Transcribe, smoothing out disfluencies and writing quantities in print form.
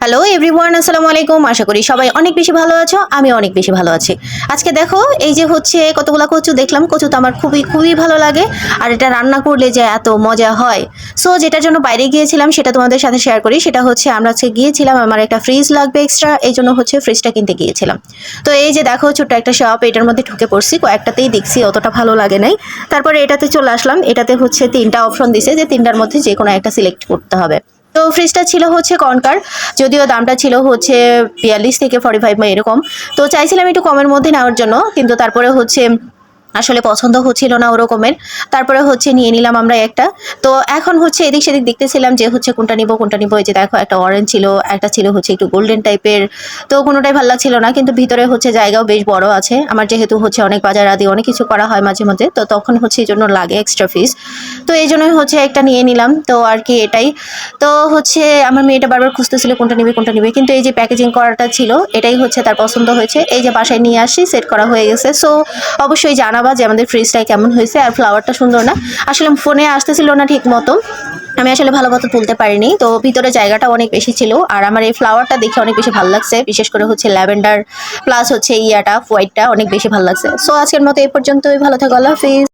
Hello everyone, আসসালামু আলাইকুম। আশা করি সবাই অনেক বেশি ভালো আছো। আমি অনেক বেশি ভালো আছি। আজকে দেখো এই যে কতগুলা কচু দেখলাম। কচু তো আমার খুবই খুবই ভালো লাগে। আর এটা রান্না করলে যে এত মজা হয়। সো যেটার জন্য বাইরে গিয়েছিলাম সেটা তোমাদের সাথে শেয়ার করি। সেটা হচ্ছে আমরা আজকে গিয়েছিলাম, আমার একটা ফ্রিজ লাগবে এক্সট্রা, এই জন্য ফ্রিজটা কিনতে গিয়েছিলাম। তো এই যে দেখো ছোট্ট একটা শপ, এটার মধ্যে ঢুকে পড়ছি। কয়েকটাতেই দেখছি অতটা ভালো লাগে নাই। তারপরে এটাতে চলে আসলাম। এটাতে 3টা অপশন দিছে যে 3টার মধ্যে যে কোনো একটা সিলেক্ট করতে হবে। তো ফ্রিজটা ছিল কনকার, যদিও দামটা ছিল 42 থেকে 45 বা এরকম। তো চাইছিলাম একটু কমের মধ্যে নেওয়ার জন্য, কিন্তু তারপরে আসলে পছন্দ হচ্ছিল না ওরকমের। তারপরে নিয়ে নিলাম আমরা একটা। তো এখন এদিক সেদিক দেখতেছিলাম যে কোনটা নিবো। এই যে দেখো একটা অরেঞ্জ ছিল, একটা ছিল একটু গোল্ডেন টাইপের। তো কোনোটাই ভালো লাগছিল না, কিন্তু ভিতরে জায়গাও বেশ বড় আছে। আমার যেহেতু অনেক বাজার আদি অনেক কিছু করা হয় মাঝে মধ্যে, তো তখন এই জন্য লাগে এক্সট্রা ফিস। তো এই জন্যই একটা নিয়ে নিলাম। তো আর কি এটাই। তো আমার মেয়েটা বারবার খুঁজতেছিল কোনটা নিবে, কিন্তু এই যে প্যাকেজিং করাটা ছিল এটাই তার পছন্দ হয়েছে। এই যে বাসায় নিয়ে আসি, সেট করা হয়ে গেছে। সো অবশ্যই জানাবা যে আমাদের ফ্রিজটা কেমন হয়েছে। আর ফ্লাওয়ারটা সুন্দর না, আসলে ফোনে আসতেছিল না ঠিক মতো, আমি আসলে ভালো মতো তুলতে পারিনি। তো ভিতরে জায়গাটা অনেক বেশি ছিল। আর আমার এই ফ্লাওয়ারটা দেখে অনেক বেশি ভালো লাগছে, বিশেষ করে ল্যাভেন্ডার প্লাস ইয়াটা হোয়াইটটা অনেক বেশি ভালো লাগছে। সো আজকের মতো এই পর্যন্তই। ভালো থাকো, আল্লাহ হাফিজ।